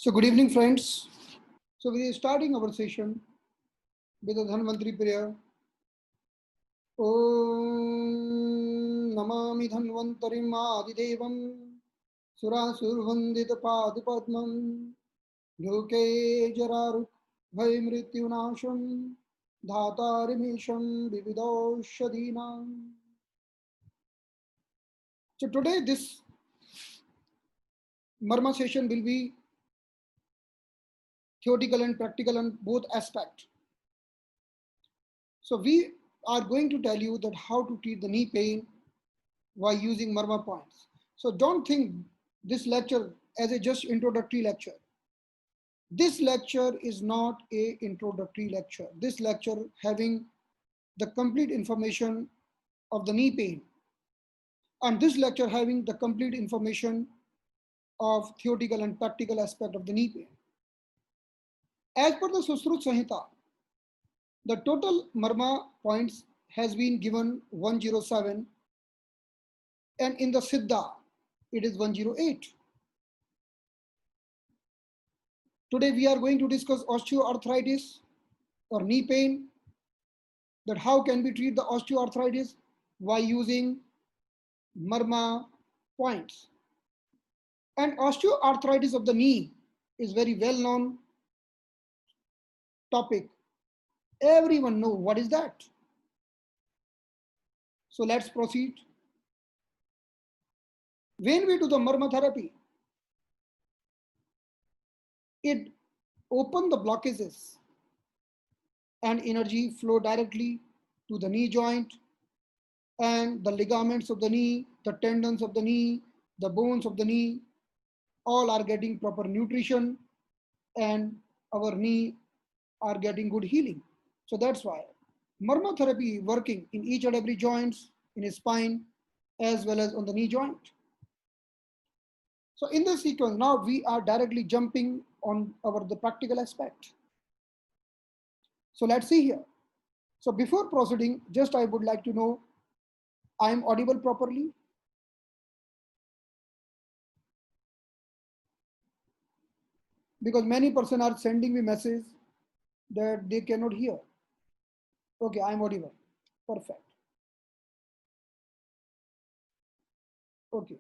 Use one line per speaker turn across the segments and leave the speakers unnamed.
So good evening, friends. So we are starting our session with a Dhanvantri prayer. Om Namami Dhanvantarim Adidevam Surasurvandita Padupadmam Loke Jararuk Bhai Mrityunasham Dhatarimisham Vividoshadinam. So today this Marma session will be theoretical and practical on both aspects. So we are going to tell you that how to treat the knee pain while using Marma points. So don't think this lecture as a just introductory lecture. This lecture is not a introductory lecture. This lecture having the complete information of the knee pain, and this lecture having the complete information of theoretical and practical aspect of the knee pain. As per the Susrut Samhita, the total Marma points has been given 107, and in the Siddha it is 108. Today we are going to discuss osteoarthritis or knee pain, that how can we treat the osteoarthritis by using Marma points. And osteoarthritis of the knee is very well known topic. Everyone know what is that. So let's proceed. When we do the Marma therapy, it open the blockages and energy flow directly to the knee joint, and the ligaments of the knee, the tendons of the knee, the bones of the knee, all are getting proper nutrition, and our knee are getting good healing. So that's why Marma therapy working in each and every joints in his spine as well as on the knee joint. So in this sequence, now we are directly jumping on the practical aspect. So let's see here. So before proceeding, just I would like to know, I am audible properly? Because many person are sending me message that they cannot hear. Okay, I am audible. Perfect. Okay,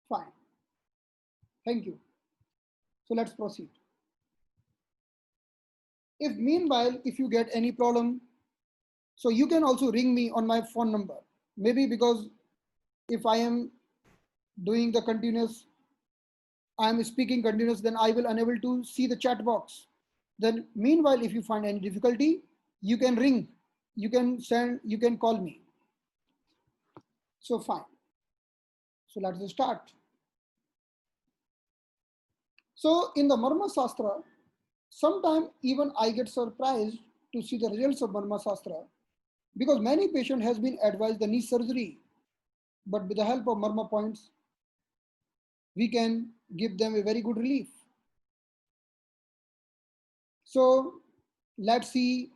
fine. Thank you. So let's proceed. If meanwhile, if you get any problem, so you can also ring me on my phone number. Maybe because if I am doing the continuous, I am speaking continuous, then I will unable to see the chat box. Then meanwhile, if you find any difficulty, you can ring, you can send, you can call me. So fine. So let's start. So in the Marma Shastra, sometimes even I get surprised to see the results of Marma Shastra, because many patient has been advised the knee surgery, but with the help of Marma points, we can give them a very good relief. So let's see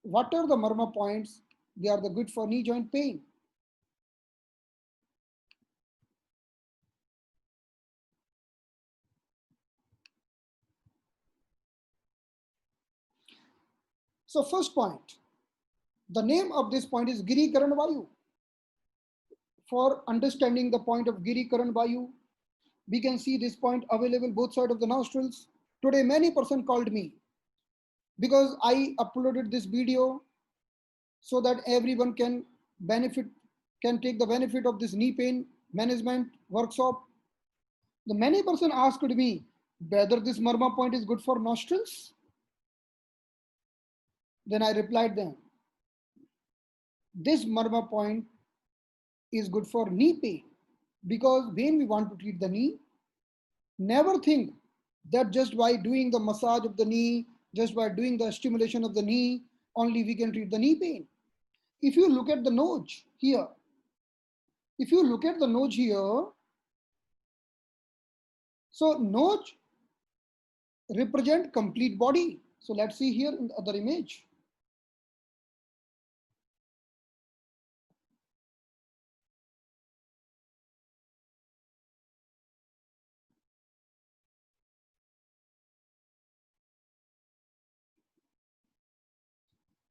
what are the Marma points. They are the good for knee joint pain. So first point, the name of this point is Giri Karan Vayu. For understanding the point of Giri Karan Vayu, we can see this point available both sides of the nostrils. Today many person called me because I uploaded this video so that everyone can take the benefit of this knee pain management workshop. The many person asked me whether this Marma point is good for nostrils. Then I replied them, this Marma point is good for knee pain, because when we want to treat the knee, never think that just by doing the massage of the knee, just by doing the stimulation of the knee, only we can treat the knee pain. If you look at the nose here, so nose represent complete body. So let's see here in the other image.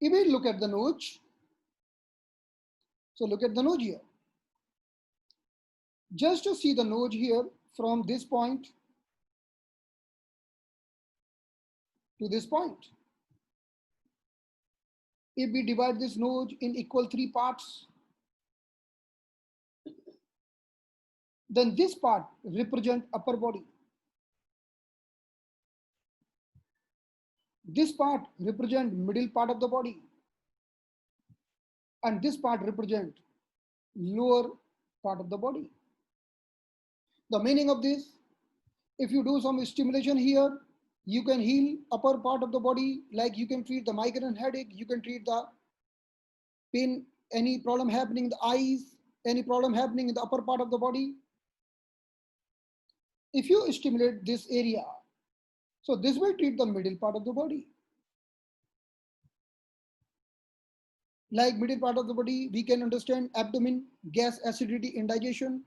If we look at the notch, so look at the notch here. Just to see the notch here from this point to this point. If we divide this notch in equal 3 parts, then this part represent upper body. This part represent middle part of the body. And this part represent lower part of the body. The meaning of this, if you do some stimulation here, you can heal upper part of the body, like you can treat the migraine headache, you can treat the pain, any problem happening in the eyes, any problem happening in the upper part of the body. If you stimulate this area, so this will treat the middle part of the body. Like middle part of the body, we can understand abdomen, gas, acidity, indigestion.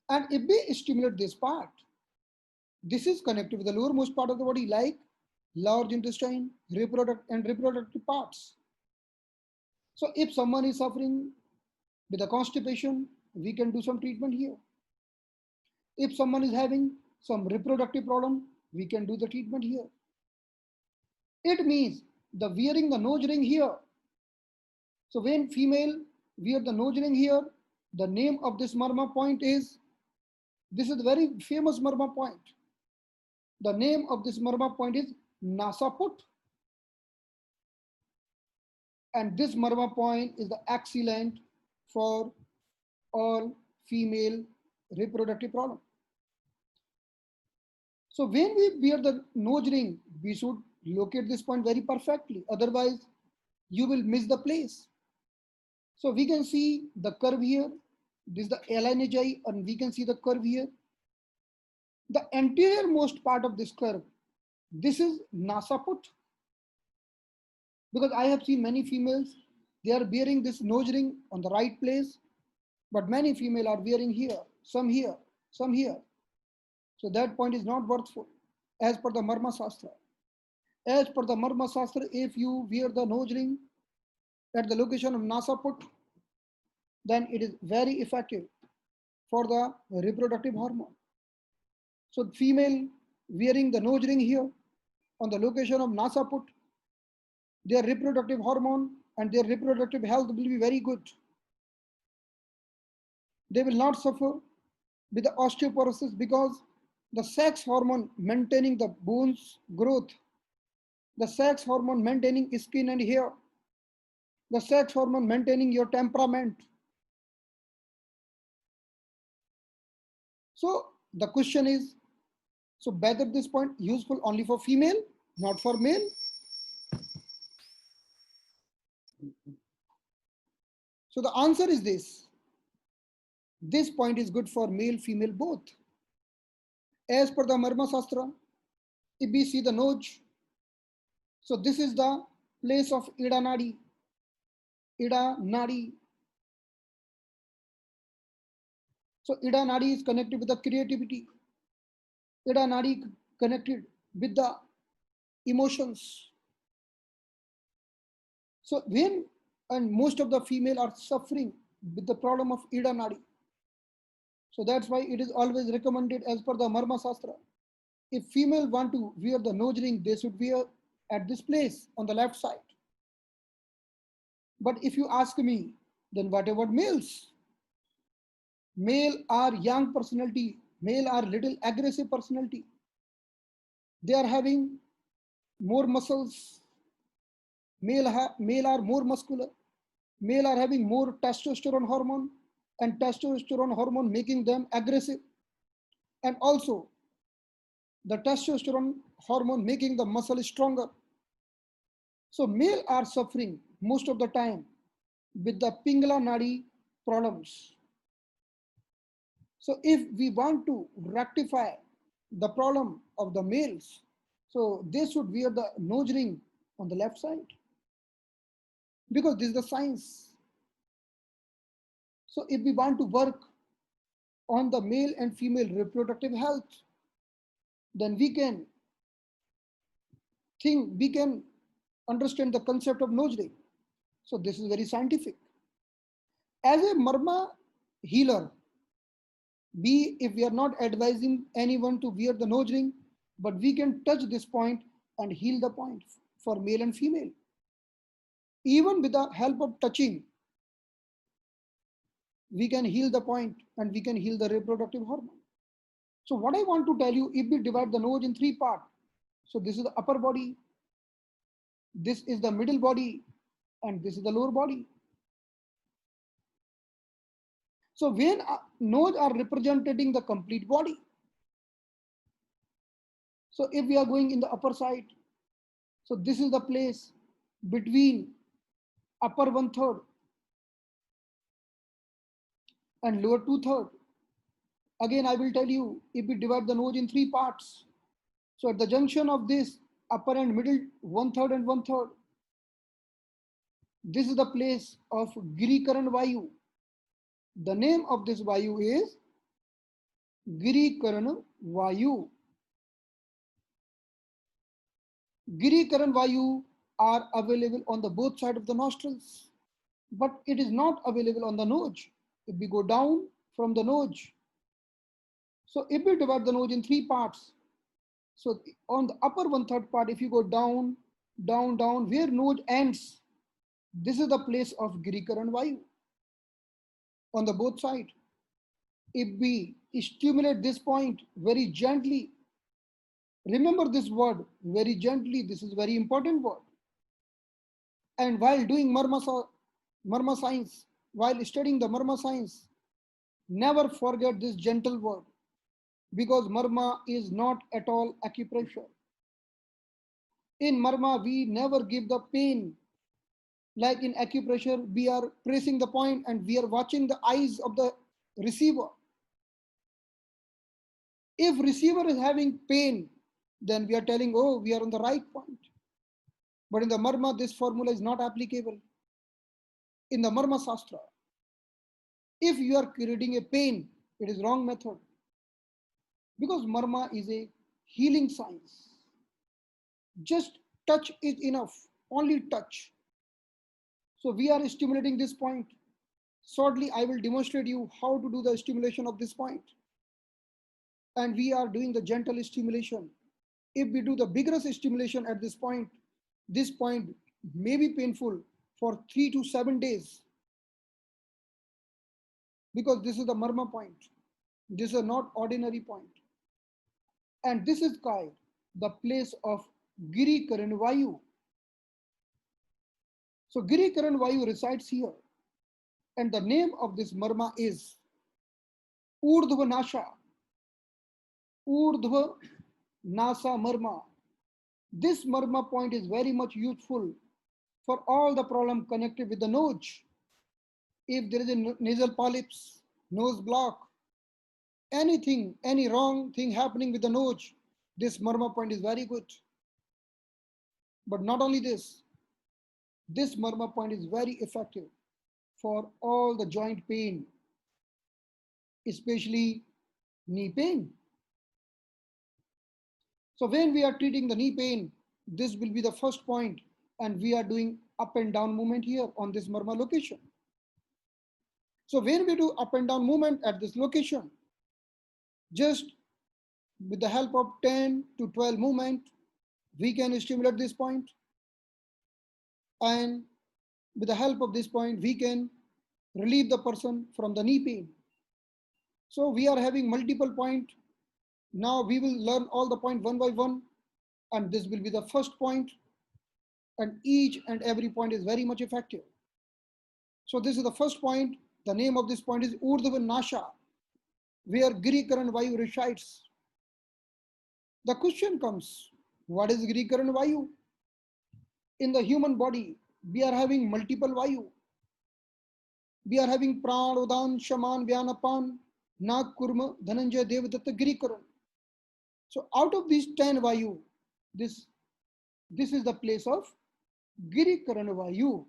And if we stimulate this part, this is connected with the lowermost part of the body, like large intestine, reproductive parts. So if someone is suffering with a constipation, we can do some treatment here. If someone is having some reproductive problem, we can do the treatment here. It means the wearing the nose ring here. So when female wear the nose ring here, the name of this marma point is, this is a very famous marma point. The name of this marma point is Nasaput. And this marma point is the excellent for all female reproductive problem. So when we wear the nose ring, we should locate this point very perfectly. Otherwise, you will miss the place. So we can see the curve here. This is the LNHI, and we can see the curve here. The anterior most part of this curve, this is Nasaput. Because I have seen many females, they are wearing this nose ring on the right place, but many female are wearing here, some here, some here. So that point is not worthful as per the Marma Shastra. As per the Marma Shastra, if you wear the nose ring at the location of Nasaput, then it is very effective for the reproductive hormone. So female wearing the nose ring here on the location of Nasaput, their reproductive hormone and their reproductive health will be very good. They will not suffer with the osteoporosis, because the sex hormone maintaining the bones growth, the sex hormone maintaining skin and hair, the sex hormone maintaining your temperament. So the question is, so whether this point useful only for female, not for male? So the answer is this. This point is good for male, female both. As per the Marma Shastra, if we see the nose, so this is the place of Ida Nadi. Ida Nadi. So Ida Nadi is connected with the creativity. Ida Nadi connected with the emotions. So when, and most of the female are suffering with the problem of Ida Nadi. So that's why it is always recommended as per the Marma Shastra. If female want to wear the nose ring, they should wear at this place on the left side. But if you ask me, then what about males? Male are young personality, male are little aggressive personality. They are having more muscles. Male are more muscular. Male are having more testosterone hormone, and testosterone hormone making them aggressive. And also the testosterone hormone making the muscle stronger. So male are suffering most of the time with the Pingala Nadi problems. So if we want to rectify the problem of the males, so they should wear the nose ring on the left side, because this is the science. So if we want to work on the male and female reproductive health, then we can think, we can understand the concept of nose ring. So this is very scientific. As a Marma healer, if we are not advising anyone to wear the nose ring, but we can touch this point and heal the point for male and female. Even with the help of touching, we can heal the point and we can heal the reproductive hormone. So what I want to tell you, if we divide the nose in three parts, so this is the upper body, this is the middle body, and this is the lower body. So when nose are representing the complete body. So if we are going in the upper side, so this is the place between upper 1/3 and lower 2/3. Again, I will tell you, if we divide the nose in three parts, so at the junction of this upper and middle 1/3 and 1/3, this is the place of Girikaran Vayu. The name of this Vayu is Girikaran Vayu. Girikaran Vayu are available on the both sides of the nostrils, but it is not available on the nose. If we go down from the nose, so if we divide the nose in three parts, so on the upper 1/3 part, if you go down, down, down, where nose ends, this is the place of Girikaran Vayu on the both sides. If we stimulate this point very gently, remember this word very gently, this is very important word. And while doing Marma science, while studying the Marma science, never forget this gentle word, because Marma is not at all acupressure. In Marma, we never give the pain. Like in acupressure, we are pressing the point and we are watching the eyes of the receiver. If receiver is having pain, then we are telling, oh, we are on the right point. But in the Marma, this formula is not applicable. In the Marma Shastra, if you are creating a pain, it is wrong method. Because Marma is a healing science. Just touch is enough, only touch. So we are stimulating this point. Shortly, I will demonstrate you how to do the stimulation of this point. And we are doing the gentle stimulation. If we do the vigorous stimulation at this point may be painful for 3 to 7 days. Because this is the Marma point. This is not ordinary point. And this is called the place of Girikaran Vayu. So Girikaran Vayu resides here. And the name of this Marma is Urdhva Nasha. Urdhva Nasa Marma. This Marma point is very much useful for all the problem connected with the nose. If there is a nasal polyps, nose block, anything, any wrong thing happening with the nose, this Marma point is very good. But not only this Marma point is very effective for all the joint pain, especially knee pain. So when we are treating the knee pain, this will be the first point, and we are doing up and down movement here on this Marma location. So when we do up and down movement at this location, just with the help of 10 to 12 movement, we can stimulate this point. And with the help of this point, we can relieve the person from the knee pain. So we are having multiple points. Now we will learn all the point one by one, and this will be the first point, and each and every point is very much effective. So this is the first point. The name of this point is Urdhva Nasha, where Girikaran Vayu resides. The question comes, what is Girikaran Vayu? In the human body, we are having multiple Vayu. We are having Pran, Udan, Shaman, Vyanapan, Nag, Kurma, Dhananjaya, Devadatta, Girikaran. So out of these 10 Vayu, this is the place of Girikaran Vayu.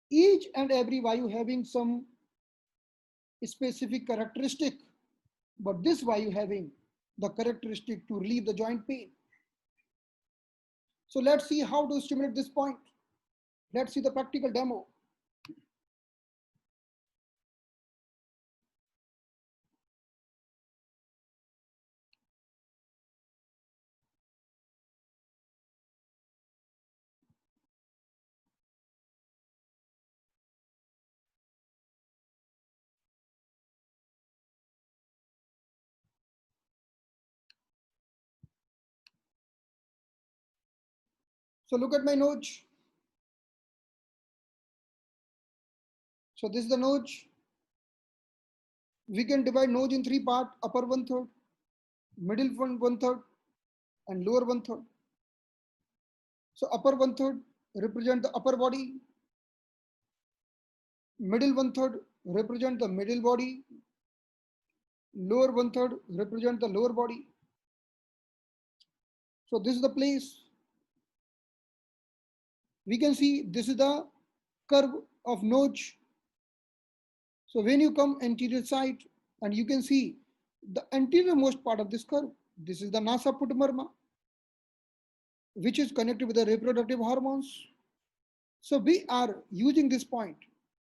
Each and every Vayu having some specific characteristic, but this Vayu having the characteristic to relieve the joint pain. So let's see how to stimulate this point. Let's see the practical demo. So look at my notch. So this is the notch. We can divide notch in three parts: upper one third, middle one third, and lower one third. So upper one third represent the upper body, middle one third represent the middle body, lower one third represent the lower body. So this is the place. We can see this is the curve of notch. So when you come anterior side, and you can see the anterior most part of this curve, this is the nasaput marma, which is connected with the reproductive hormones. So we are using this point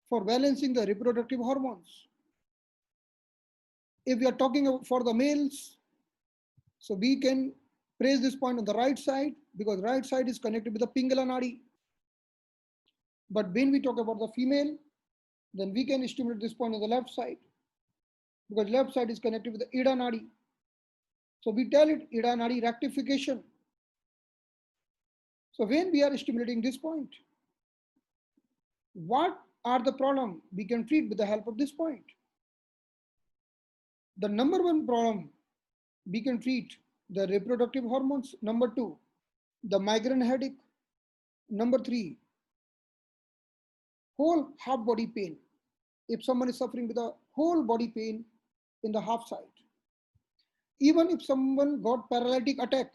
for balancing the reproductive hormones. If we are talking about for the males, so we can place this point on the right side because right side is connected with the Pingala Nadi. But when we talk about the female, then we can stimulate this point on the left side because left side is connected with the Ida Nadi. So we tell it Ida Nadi rectification. So when we are stimulating this point, what are the problem we can treat with the help of this point? The number one problem we can treat the reproductive hormones. Number two, the migraine headache. Number three, whole half body pain. If someone is suffering with a whole body pain in the half side, even if someone got paralytic attack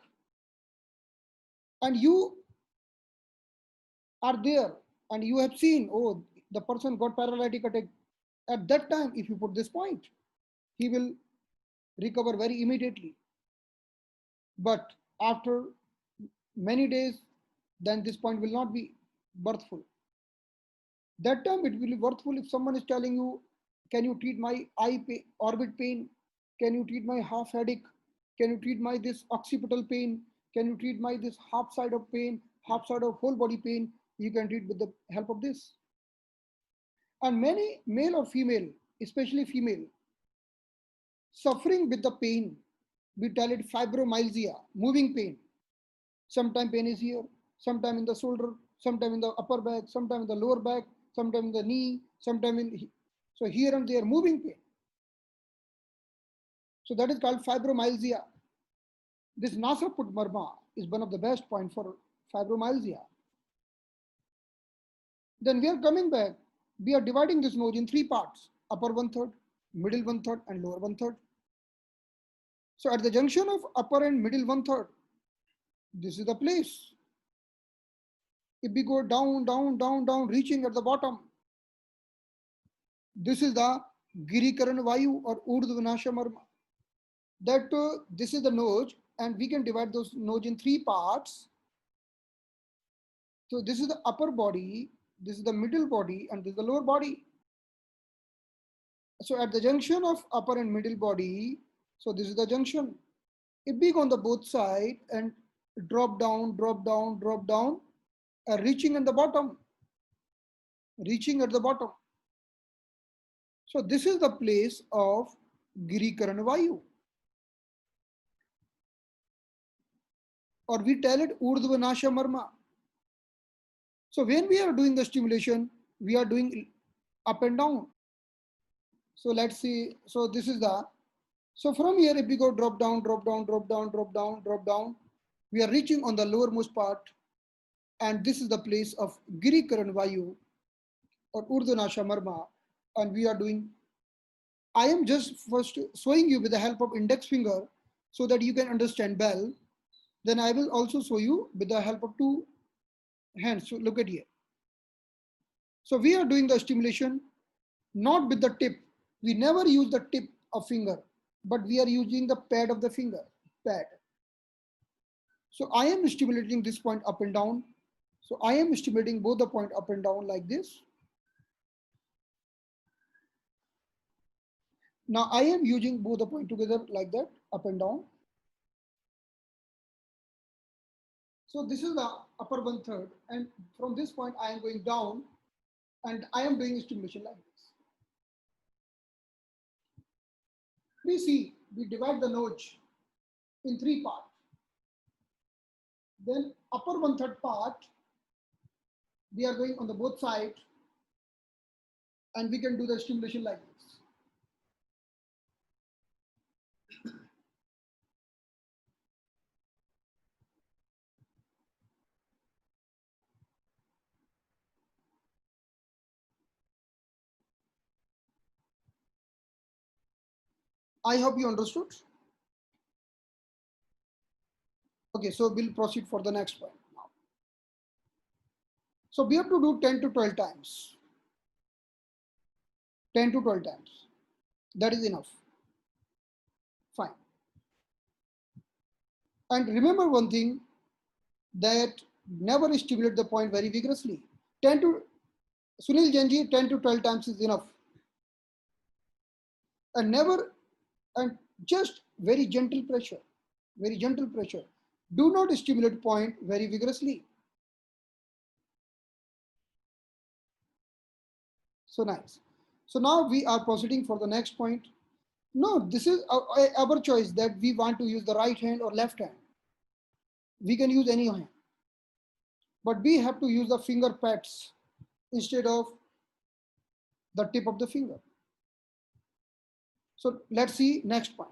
and you are there and you have seen, oh, the person got paralytic attack, at that time, if you put this point, he will recover very immediately. But after many days, then this point will not be worthful. That time it will be worthful if someone is telling you, can you treat my eye pain, orbit pain? Can you treat my half headache? Can you treat my this occipital pain? Can you treat my this half side of pain, half side of whole body pain? You can treat with the help of this. And many male or female, especially female, suffering with the pain, we tell it fibromyalgia, moving pain. Sometimes pain is here, sometime in the shoulder, sometime in the upper back, sometime in the lower back, sometime in the knee, sometime in, so here and there moving pain. So that is called fibromyalgia. This nasaput marma is one of the best points for fibromyalgia. Then we are coming back. We are dividing this node in three parts: upper one third, middle one third, and lower one third. So at the junction of upper and middle one third, this is the place. If we go down, down, down, down, reaching at the bottom, this is the Girikaran Vayu or Urdhvanasha Marma. That this is the node, and we can divide those nodes in three parts. So this is the upper body, this is the middle body, and this is the lower body. So at the junction of upper and middle body, so this is the junction. If we go on the both side and drop down, drop down, drop down, reaching at the bottom, reaching at the bottom. So this is the place of Girikaran Vayu. Or we tell it Urdhvanasha Marma. So when we are doing the stimulation, we are doing up and down. So let's see. So this is the, so from here, if we go drop down, drop down, drop down, drop down, drop down, we are reaching on the lowermost part. And this is the place of Girikaran Vayu or Urdhvanasha Marma. And we are doing, I am just first showing you with the help of index finger so that you can understand well. Then I will also show you with the help of two hands. So look at here. So we are doing the stimulation not with the tip. We never use the tip of finger, but we are using the pad of the finger, pad. So I am stimulating this point up and down. So I am stimulating both the point up and down like this. Now I am using both the point together like that, up and down. So this is the upper one third, and from this point I am going down and I am doing stimulation like this. We see, we divide the notch in three parts. Then upper one third part, we are going on the both sides and we can do the stimulation like this. I hope you understood. Okay, so we'll proceed for the next point now. So we have to do 10 to 12 times. 10 to 12 times. That is enough. Fine. And remember one thing, that never stimulate the point very vigorously. 10 to Sunil Janji, 10 to 12 times is enough. And never, and just very gentle pressure, very gentle pressure. Do not stimulate point very vigorously. So nice. So now we are proceeding for the next point. No, this is our choice that we want to use the right hand or left hand. We can use any hand, but we have to use the finger pads instead of the tip of the finger. So let's see next point.